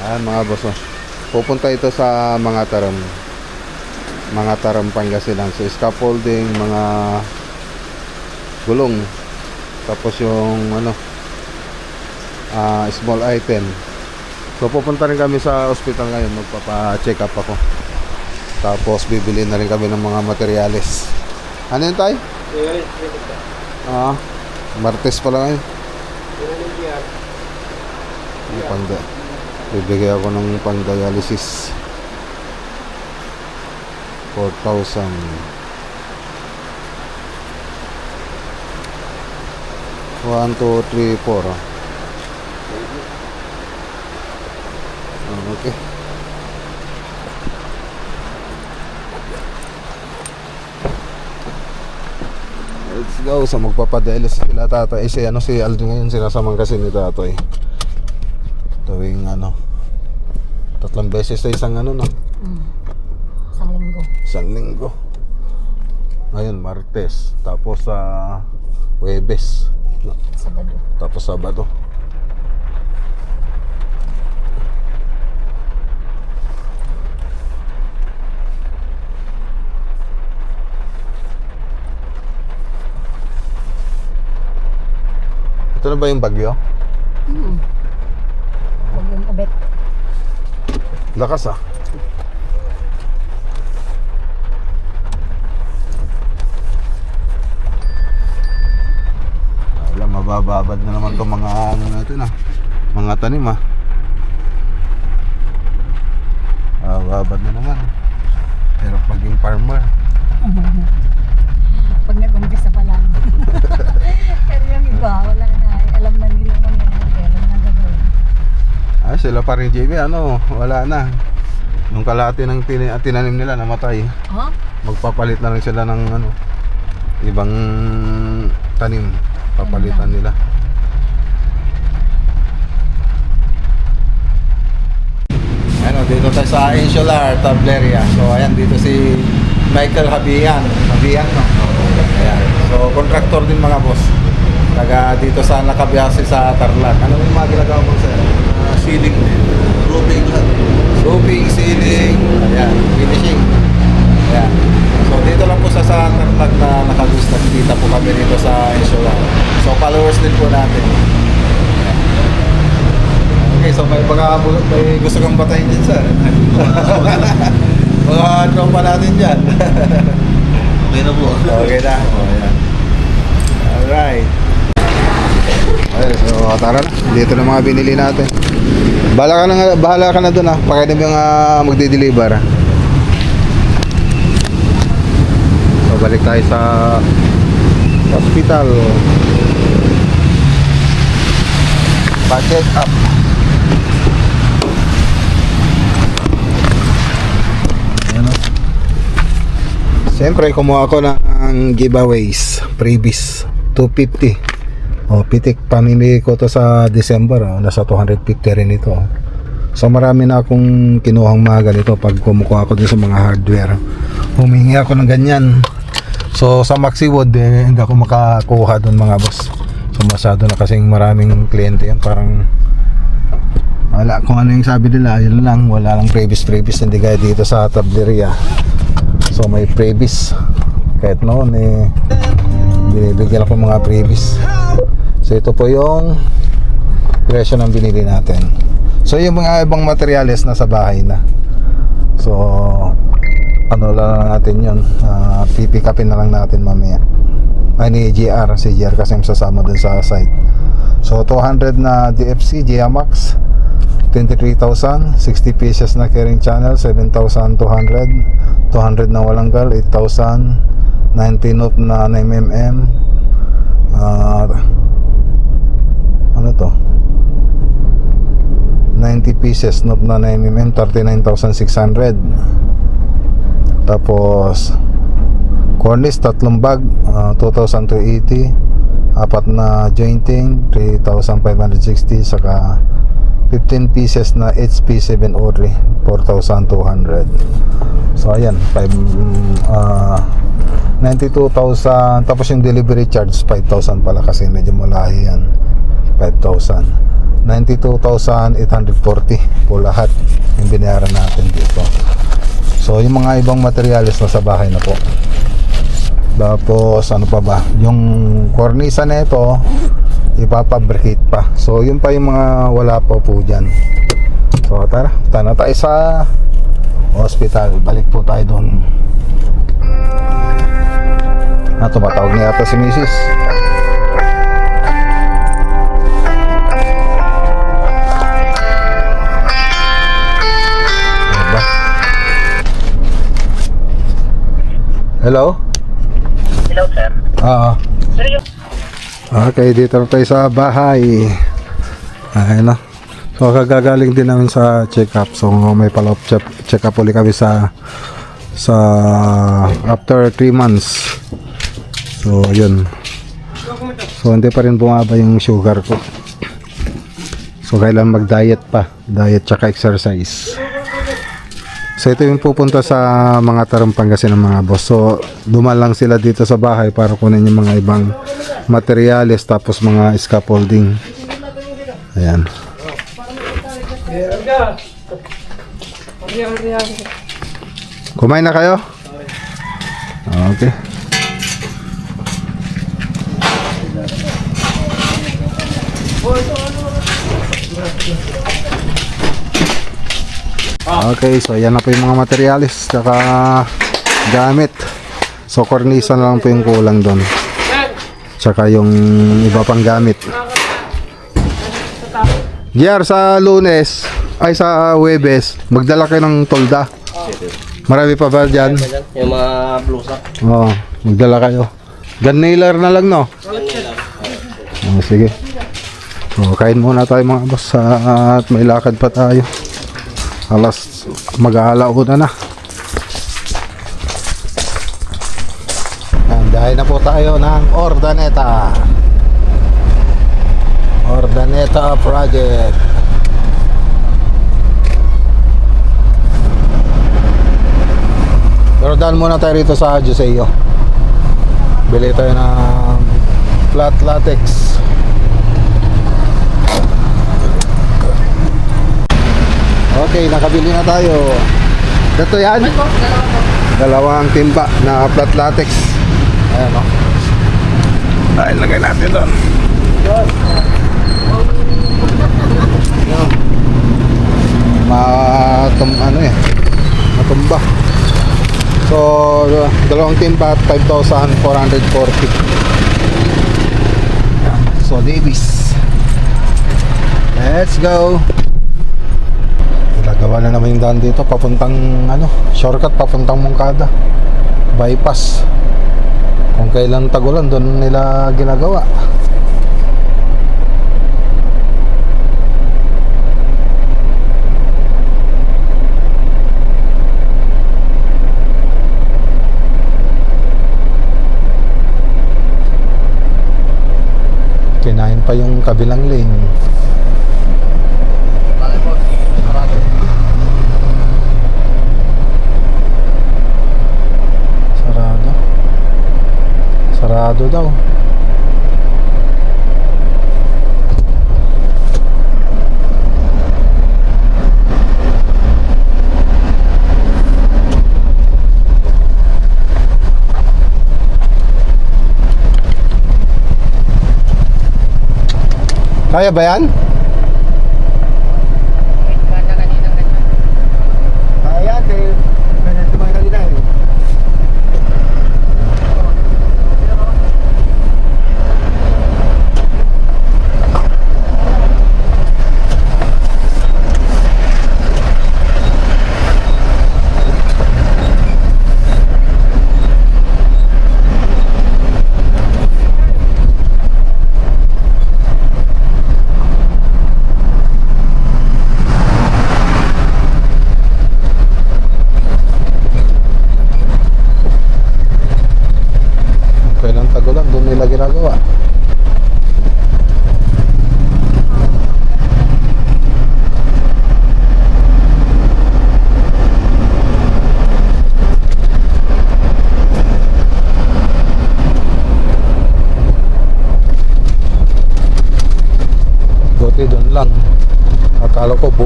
Ayan mga boss, oh. Pupunta ito sa mga taram Pangasinan. So scaffolding, mga gulong, tapos yung small item. So pupunta rin kami sa ospital ngayon, magpapa-check up ako. Tapos bibili na rin kami ng mga materyales. Ano yun tayo? Martes pala ngayon. Bibigay ako ng pang-dialysis. 4,000. 1, 2, 3, 4. Okay. Let's go. So magpapadialysis sila tatay. Si Aldo ngayon sinasamang kasi ni tatay. Tuwing 3 beses sa isang no? Isang linggo. Isang linggo. Ngayon Martes, tapos sa Huwebes, Sabado. tapos Sabado. Ito na ba yung bagyo? Huwag yung ubet. Lakas Alam, mabababad na naman itong mga natin mga tanim mababad na naman. Pero maging farmer. Pag nag-umpisa pa lang. Pero yung iba, wala na. Alam na nila mangyayari. Alam na gagawin. Sila pa rin JB, wala na. Yung kalahati ng tinanim nila namatay. Oh? Magpapalit na lang sila ng ibang tanim. Papalitan nila. Dito tayo sa Insular Tableria. So ayan, dito si Michael Habian, no? Ayan. So contractor din mga boss. Taga dito sa Nakabiyase sa Tarlac. Ano yung mga ginagawa mo sir? Ceiling din, roofing lahat. Roofing, ceiling, ayan, finishing. Ayan. So dito lang po sa Tarlac na nakagustag. Kita po kami dito sa Insular. So followers din po natin. Ayan. Okay, so may gusto kang batayin dyan sir. Mga tropa natin dyan. Okay na po. Okay na. Ayan. Alright. Okay, so tara na. Dito na mga binili natin. Bahala ka na dun Pakinig yung magdi-deliver. So balik tayo sa hospital. Pa-check up. Siyempre kumuha ako ng giveaways. Previous 250. Pitik, pamimili ko to sa December. Nasa 250 rin ito. So marami na akong kinuhang mga ganito pag kumukuha ako din sa mga hardware. Humingi ako ng ganyan. So sa Maxiwood hindi ako makakuha doon mga boss. So masyado na kasing maraming kliyente yan. Parang wala, kung ano yung sabi nila, yun lang. Wala lang previous. Hindi gaya dito sa Tableria. So may previous. Kahit noon binibigyan ako mga previous. So ito po yung presyo ng binili natin. So yung mga ibang materyales nasa bahay na. So lang natin yun. Pipick upin na lang natin mamaya. Ni GR. Si GR kasi sasama dun sa site. So 200 na DFC GMAX 23,000. 60 pieces na carrying channel 7,200. 200 na walanggal 8,000. 19 knob na 9mm. Ano to? 90 pieces knob na 9mm 39,600. Tapos cornice tatlong bag 2,380. Apat na jointing 3,560. Saka 15 pieces na HP 703 4,200. So ayan 92,000. Tapos yung delivery charge 5,000 pala kasi medyo malahi yan. 5,000. 92,840 po lahat yung binayaran natin dito. So yung mga ibang materials na sa bahay na po. Tapos ano pa ba, yung cornisa na ito ipapabricate pa. So yun pa yung mga wala pa po dyan. So tara, punta na tayo sa hospital. Balik po tayo doon. Tumatawag na yata si Mrs. Diba? Hello? Hello, sir. Sir, yung Okay, dito na tayo sa bahay. Ayun na. So kagagaling din namin sa check-up. So may follow-up check-up ulit kami sa after 3 months. So yun. So hindi pa rin bumaba yung sugar ko. So kailan mag-diet pa. Diet tsaka exercise. So ito yung pupunta sa mga Tarumpang kasi ng mga boss. So duman lang sila dito sa bahay para kunin yung mga ibang materials tapos mga scaffolding. Ayan. Kumain na kayo? Okay. Okay, so yan na po yung mga materialis saka gamit. So kornisa na lang po yung kulang doon. Tsaka yung iba pang gamit. Giar, sa Lunes ay sa Huwebes, magdala kayo ng tolda. Marami pa ba dyan? yung mga blusa. Oo, magdala kayo. Gun nailer na lang, no? Sige. So, kain muna tayo mga boss at may lakad pa tayo. Mag-aalauna na. Dahil na po tayo ng Ordaneta Project. Pero daan muna tayo rito sa Joseo. Bili tayo ng flat latex. Okay, nakabili na tayo. Ito yan. Dalawang timba na flat latex. Ayan o. Ay, lagay natin doon. Matumba. So, dalawang timba at 5,440. So, Davis. Let's go. Gagawa na naman yung daan dito papuntang shortcut papuntang Moncada. Bypass. Kung kailan tagulan, doon nila ginagawa. Kinain pa yung kabilang lane. Sarado daw. Kaya ba yan? Kaya yan, ganito mga kanina eh.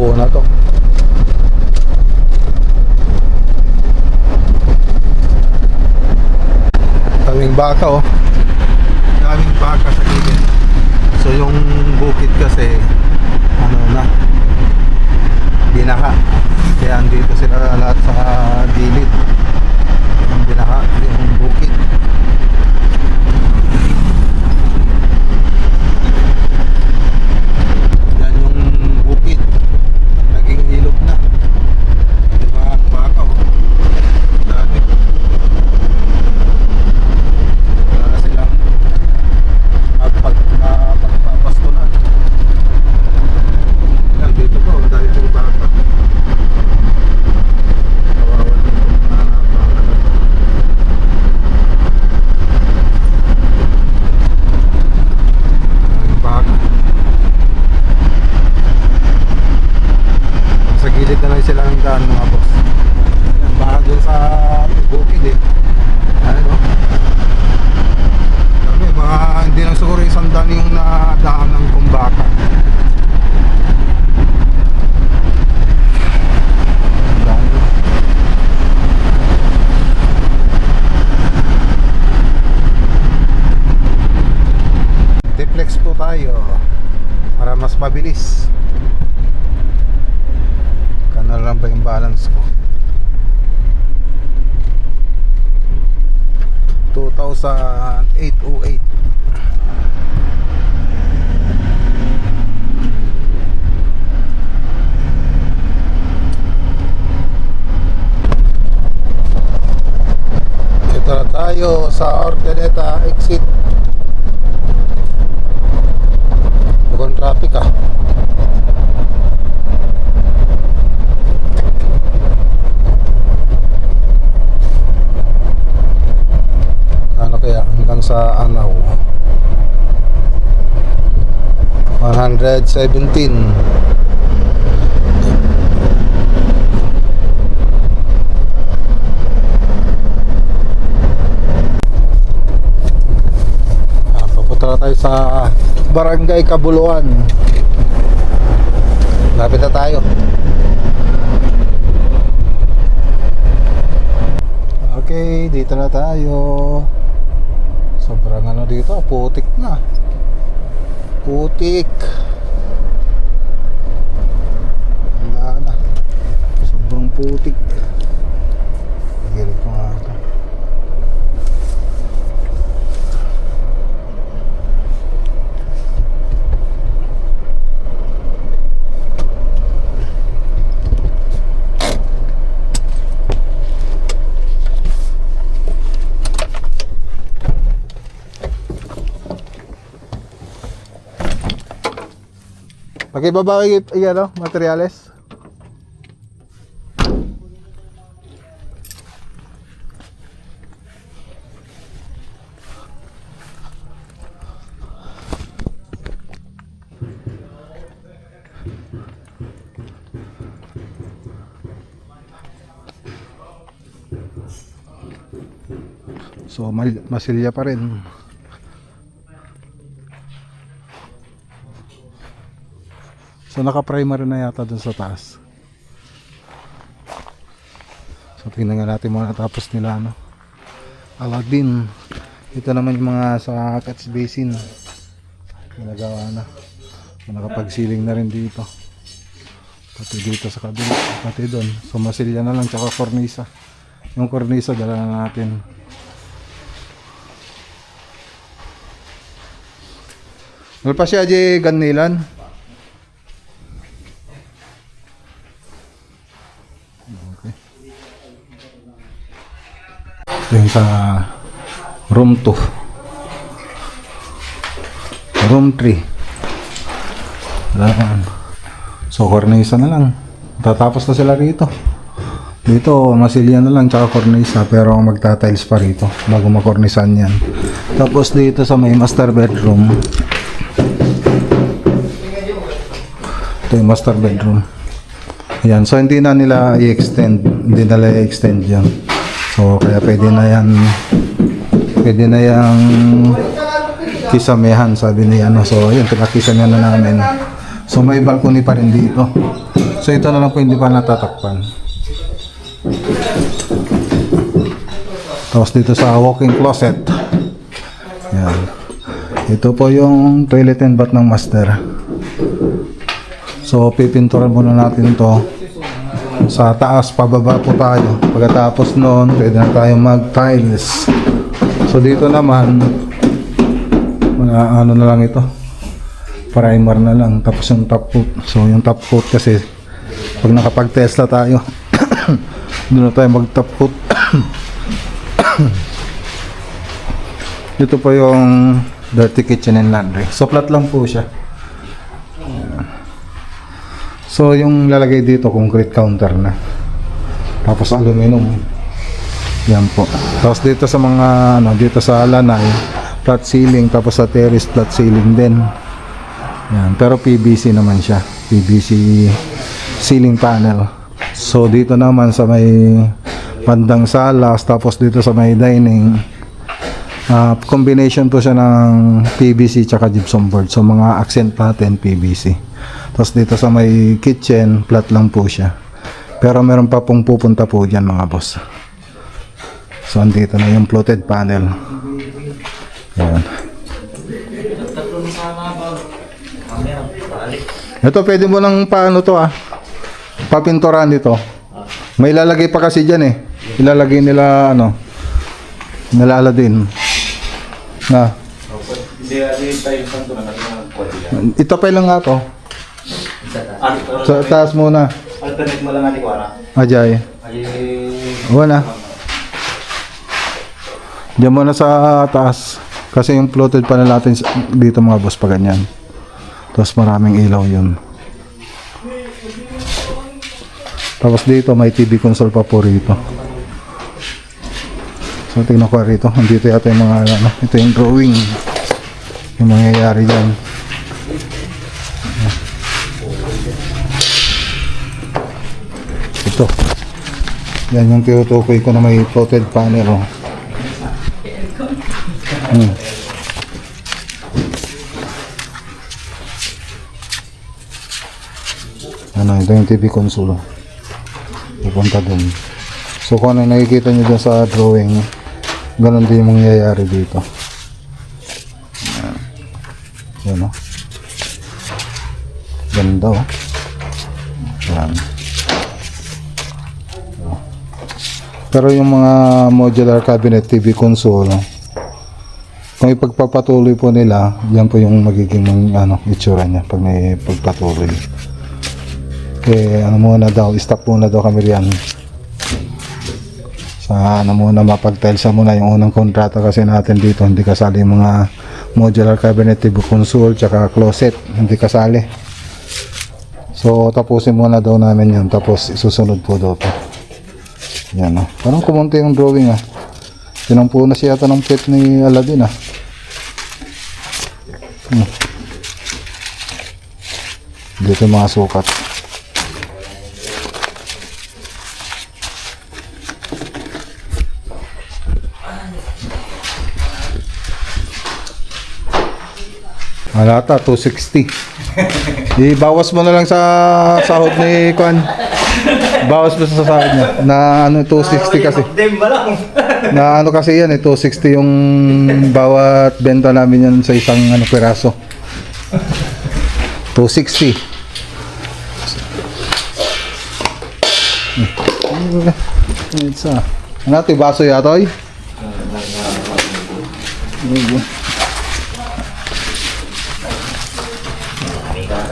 buo na to. Daming baka oh. Daming baka sa gilid. So yung bukid kasi ano na, binaha. Kaya andito sila lahat sa gilid. Yung binaha, yung bukid. Yan yung bukid. Naging ilog na. Diba baka oh. Dami. Para silang magpapastunan. Yan dito po, dahil yung baka. Kawawan yung mga baka. Yung baka. Sa gilid na lang sila ng daan mga boss. Yan, baka dun sa bukid eh. Ano? Sabi, baka hindi lang siguro isang daan yung nadaan ng kumbaka. Dami. Triplex po tayo para mas mabilis. Kano lang ba yung balance ko? 2,808. Ito na tayo sa Ordaneta exit. Mukhang traffic ah. Ano kaya hanggang sa Anaw 117. Papunta tayo sa Barangay Kabuluan. Lapit na tayo. Okay, dito na tayo. Sobrang ano dito, putik na. Putik. Wala na. Sobrang putik. Higilit ko nga ito. Pakibaba yung ano, materyales. So masilya pa rin. So naka-primer na yata dun sa taas. So tingnan nga natin muna tapos nila ano. Aladdin. Ito naman yung mga sa catch basin. Ginagawa na. So nakapagsiling na rin dito. Pati dito sa kabila, pati doon. So masilya na lang tsaka kornisa. Yung kornisa dala na natin. Wala pa siya di ganilan. Ito yung sa room 2, room 3. So kornisa na lang. Tatapos na sila rito. Dito masilya na lang tsaka kornisa. Pero magtatiles pa rito bago makornisan yan. Tapos dito sa may master bedroom, ito yung master bedroom. Ayan, so hindi na nila i-extend. Hindi nila i-extend yan. So kaya pwede na yang kisamehan, sabi niya ano. So ayun, pinakisa niya na namin. So may balcony pa rin dito. So ito na lang po hindi pa natatakpan. Tapos dito sa walk-in closet. Yan. Ito po yung toilet and bath ng master. So pipinturan muna natin to. Sa taas, pababa po tayo. Pagkatapos noon, pwede na tayo mag-tiles. So dito naman, ano na lang ito. Primer na lang. Tapos yung top coat. So yung top coat kasi, pag nakapag-Tesla tayo, doon na tayo mag-top coat. Dito po yung dirty kitchen and laundry. So flat lang po siya. So yung lalagay dito concrete counter na. Tapos aluminum. Yan po. Tapos dito sa mga dito sa lanay flat ceiling, tapos sa terrace flat ceiling din. Yan, pero PVC naman siya. PVC ceiling panel. So dito naman sa may bandang salas, tapos dito sa may dining, combination po siya ng PVC tsaka gypsum board. So mga accent natin PVC. Tapos dito sa may kitchen, flat lang po siya. Pero meron pa pong pupunta po dyan mga boss. So andito na yung fluted panel. Ayan. Ito pwede mo lang paano to papinturan dito. May ilalagay pa kasi dyan ilalagay nila nilala din na ito pa lang nga to sa taas muna Alternate mo lang natin ko ajay wala diyan muna sa taas kasi yung floated panel natin dito mga boss pa ganyan. Tapos maraming ilaw yun. Tapos dito may TV console pa po rito. So tingnan ko rito. Andito yata yung mga ito yung drawing. Yung mangyayari dyan. Ito. Yan yung tinutukoy ko na may floated panel. Ito yung TV console. Pupunta dun. So kung ano yung nakikita nyo dyan sa drawing, ganun din yung mangyayari dito. Yan ganda yan. Pero yung mga modular cabinet TV console, kung ipagpapatuloy po nila, yan po yung magiging itsura niya pag may pagpatuloy. Muna daw, stop muna daw kami riyan. Sa muna mapag-tiles muna yung unang kontrata kasi natin dito, hindi kasali yung mga modular cabinet, TV console, tsaka closet, hindi kasali. So tapusin muna daw namin yun, tapos isusunod po daw to. Yan parang kumunti yung drawing tinampo na siya ng pet ni Aladdin dito yung mga sukat. Alata, 260. Ibawas mo na lang sa sahod ni Kwan. Bawas mo sa sahod niya. Na 260 kasi. Na kasi yan 260 yung bawat benta namin yan sa isang peraso. 260. Ano ito, baso yatoy?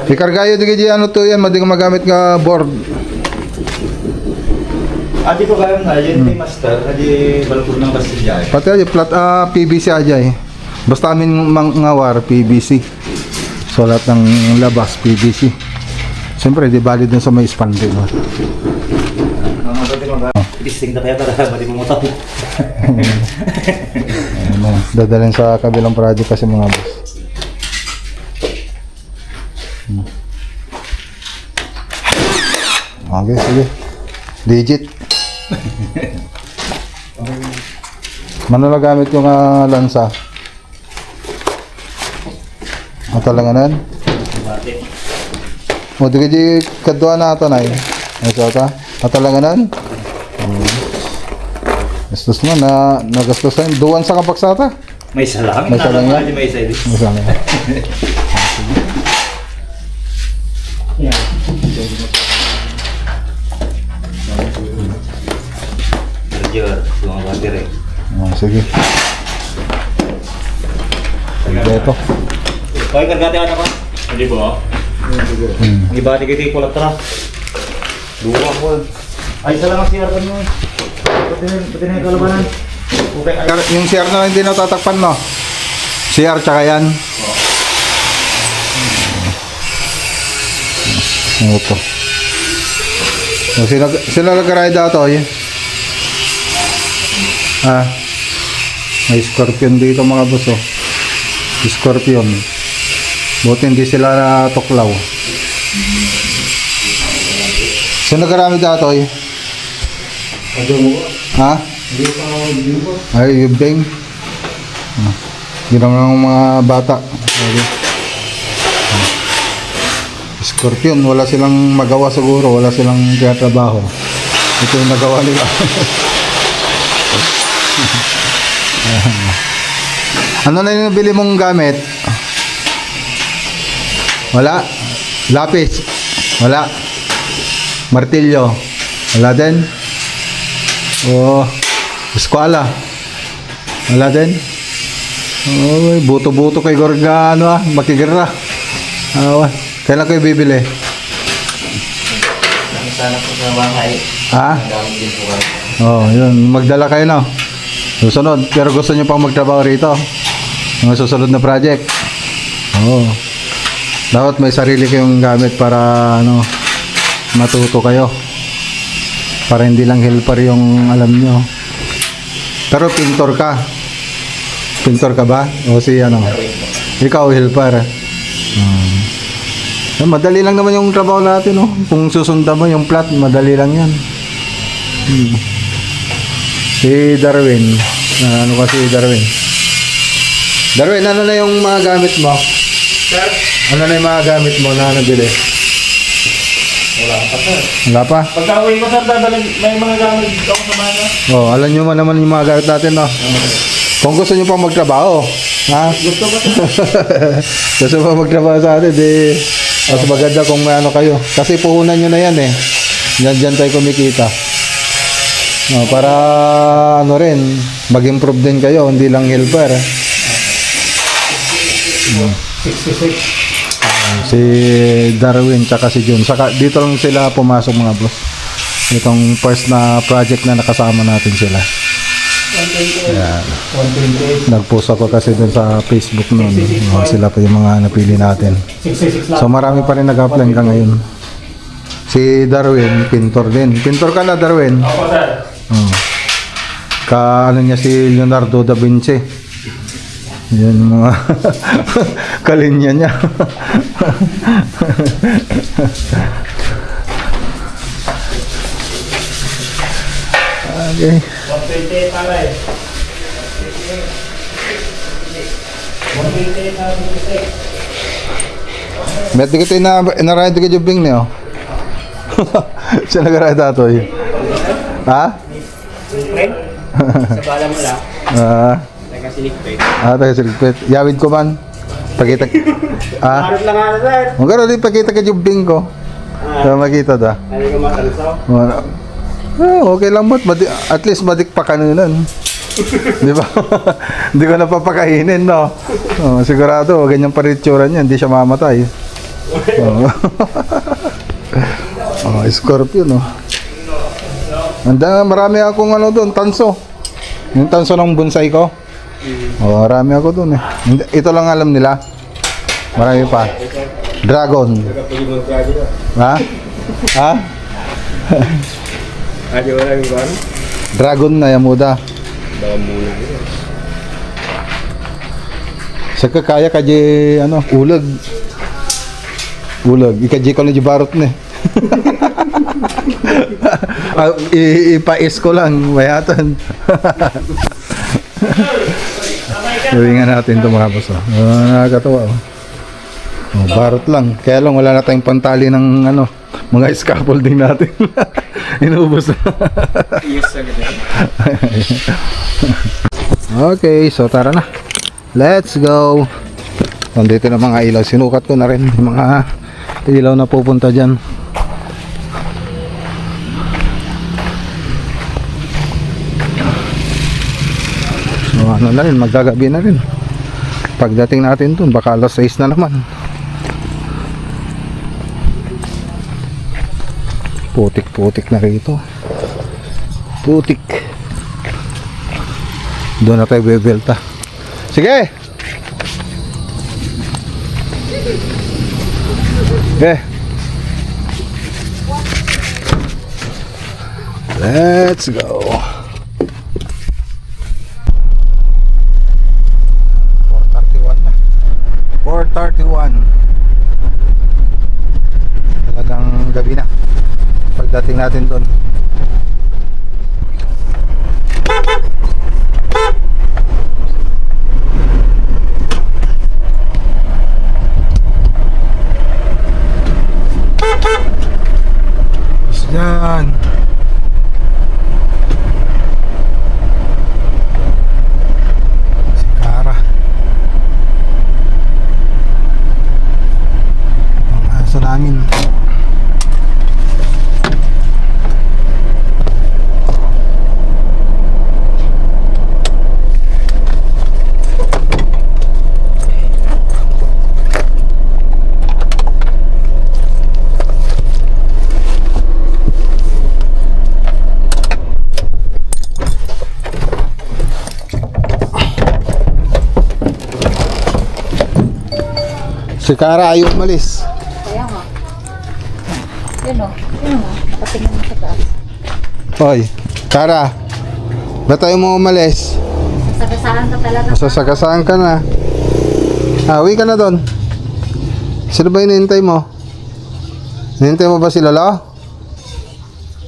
Ikargayo di kaya to yan, madi ka magamit nga board. Adi ko kayo na, yun yung master, adi balkon ng Kastilya. Pati aja flat PVC aja Basta amin ngawar PVC. So lahat ng labas PVC. Siyempre di valid dun sa may spanding. Pisting na kaya para madi mo matapo. Dadalhin sa kabilang project kasi mga boss. Okay, sige. Digit. Mano na gamit yung lansa? Matalanganan? O di kaji kadwa na ata na eh. Ay ta. Atalanganan. Gastos mo na nagastos na duwan sa kapaksata. May salang. May salang yan? May salang. Masama. Roger, mga bater eh. Sige. Sige ito. Okay, kargate ano ka? Hindi ba? Ibati kayo kayo kulat tara. Dua ko. Ay, isa lang ang CR pa nyo. Pati na yung kalabanan. Okay, ay. Yung CR na hindi natatakpan no? CR tsaka yan? Ano to? Sila nag-ride ato eh. May scorpion dito mga boss oh. Scorpion. Buti hindi sila natuklaw. Sino nag-ride ato eh? Ha? Ay, yubding. Ginang ng mga bata. Scorpion, wala silang magawa siguro, wala silang trabaho. Ito yung nagawa nila. Ano na yung bili mong gamit? Wala? Lapis? Wala? Martilyo? Wala din? Oh, eskwala? Wala din? Oh, buto-buto kay Gorga, makigirra. Kailan kayo bibili? Sana po sa bahay. Ha? Gamit din po kayo. Oh, yun. Magdala kayo na. Susunod. Pero gusto nyo pang magtrabaho rito. Mga susunod na project. Oh. Dapat may sarili kayong gamit para matuto kayo. Para hindi lang helper yung alam nyo. Pero pintor ka. Pintor ka ba? O si ikaw helper. Madali lang naman yung trabaho natin, no? Kung susundan mo yung plot, madali lang yan. Si Darwin. Ano kasi Darwin? Darwin, ano na yung mga gamit mo? Sir? Ano na yung mga gamit mo na nabili? Wala pa sir. Wala pa? Pagka-uwi ko sir, may mga gamit ako sa bahay. Oh, alam nyo naman yung mga gamit natin, no? Kung gusto nyo pang magtrabaho, ha? Gusto ko sir. Gusto pa magtrabaho sa atin, di mas maganda kung may kayo. Kasi puhunan nyo na yan eh. Diyan tayo kumikita. No, para rin, mag-improve din kayo, hindi lang helper. 66. Si Darwin tsaka si Jun. Saka dito lang sila pumasok mga boss. Itong first na project na nakasama natin sila. Yeah. 128. Nag-post ako kasi dun sa Facebook noon. Sila pa yung mga napili natin. 66 lang. So marami pa rin nag-apply hanggang ngayon. Si Darwin, pintor din. Pintor ka na, Darwin. Ako sir. Ano niya si Leonardo da Vinci. Yan yung mga kalinya niya. Okay. 128 pala eh. 128 na 56. Met dikit na-ride ka jubing niyo. Siya nag-ride ato eh. Ha? Friend? Sa bala mo lang. Nagkasiligpit. Taga-siligpit. Yawid ko man. Pakita. Harap lang nga sir. Magkano din pakita ka jubing ko. So makita da. Ano ka matansaw? Okay lang ba't? At least madik pa kanunan. Di ba? Hindi ko napapakainin, no? Sigurado, ganyan pa rin itsura niya. Hindi siya mamatay. Scorpio, no? Marami akong doon, tanso. Yung tanso ng bonsai ko. Marami ako doon eh. Ito lang alam nila. Marami pa. Dragon. Ha? Ha? Adi wala yung gano'n? Dragon na yamuda. Baka muna yun. Sa kakaya ka di ulag. Ulag. Ika di ko na di barot na ipais ko lang. Mayatan. Gawin nga natin ito mga boss. Nakakatawa. Oh, barot lang. Kaya lang wala na tayong pantali ng ano, mga scaffolding natin. Inubos na. Yes, agad. Okay, so tara na. Let's go. Nandito na mga ilaw. Sinukat ko na rin yung mga ilaw na pupunta dyan. So ano na rin, magagabi na rin. Pagdating natin dun, baka alas 6 na naman. Putik-putik na rito. Putik. Doon na tayo bebelta. Sige! Okay. Let's go. 4:31 na. 4:31. Talagang gabi na. Pagdating natin doon. Yan. Si Kara. Ang aso namin. Si Kara ayaw umalis. Kaya nga. Yun o. Yun o. Nakatingin mo sa taas. Hoy, Kara. Ba't tayo mo umalis? Sasagasaan ka talaga. Masasagasaan ka na. Uwi ka na doon. Sino ba hinihintay mo? Hinihintay mo ba si Lolo?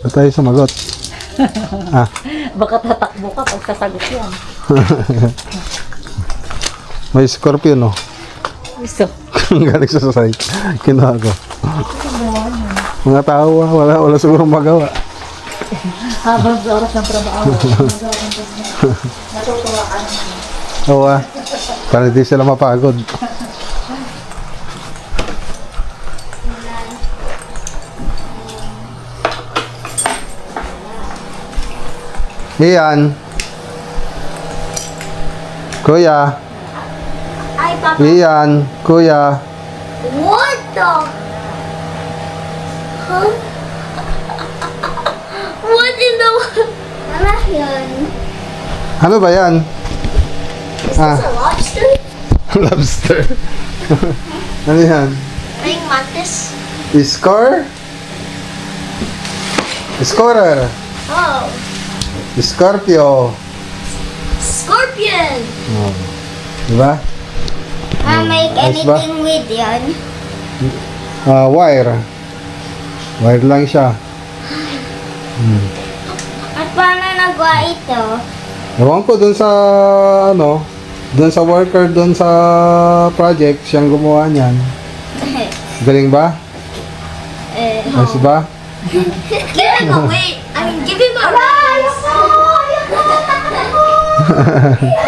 Ba't tayo sumagot? Baka tatakbo ka pag sasagot yan. May scorpion, no? Gusto. Galing sa site. Kinuha ko. Mga tao, wala siguro magawa. Habang sa oras ng trabaho. Natutuwa ka naman. Oo, para di sila mapagod. Iyan. Kuya. Ay, Papa. Iyan. Kuya. What the? Huh? What in the... Ano yun? Ano ba yan? Is this a lobster? Lobster. Ano yan? Praying mantis? Score? Scorer. Oh. Scorpio. Scorpion! Oh. Diba? Make Ayos ba? anything with yun? Wire. Wire lang siya. At paano nagawa ito? Ewan ko dun sa ano, dun sa worker dun sa project, siyang gumawa niyan. Galing ba? Ayos ba? Give him a wait. I mean, give him a raise.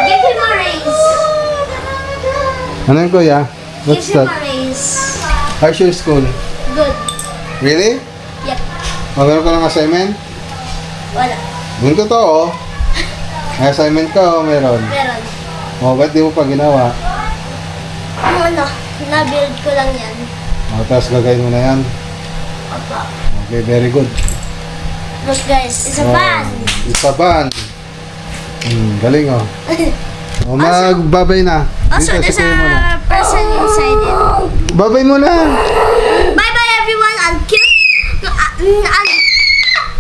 Give him a raise. Ano yun, kuya? Give What's him that? a raise. How's your school? Good. Really? Yep. Meron ka ng assignment? Wala. Yung totoo. May assignment ka o meron? Meron. O, ba't di mo pa ginawa? Ano? Na-build ko lang yan. O, tapos gagawin mo na yan. Opo. Okay, very good. Look guys, it's a Oh, van. It's a van. Galing o. O, magbabay na. Also, Dito, there's sikuyin mo na. a person inside it. Babay mo na. Bye-bye everyone. I'm cute.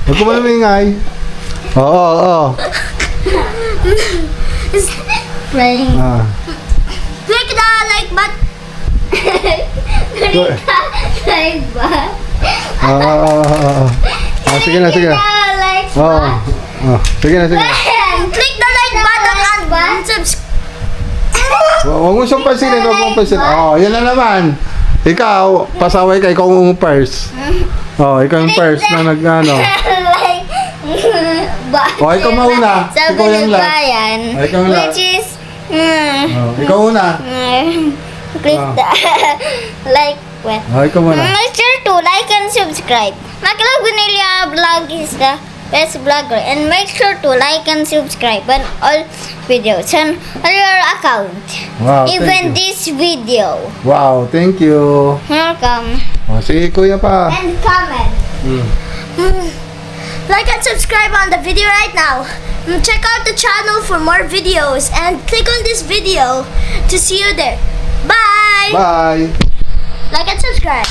Huwag ko malamingay. Oo. Playing. Click the like button. Click the like button. Sige na, sige. Click the like Sige na, sige. Click the like button and subscribe. Huwag mo siyang pansinin, huwag mong pansinin. Yan na naman. Ikaw, pasaway ka, ikaw ang first. Oh, ikaw yung first na nag-ano. like, Oh, ikaw mauna. Sa Ikaw yung last. bayan. Oh, ikaw yung last. Which is, Oh, ikaw una. click the, like, what? Oh, ikaw muna. Make sure to like and subscribe. Makilog Gunelia Vlog is the best vlogger. And make sure to like and subscribe on all videos on your account. Wow, Even thank you. this video. Wow, thank you. Welcome. Oh, si kuya pa. And comment. Like and subscribe on the video right now. Check out the channel for more videos and click on this video to see you there. Bye! Bye. Like and subscribe.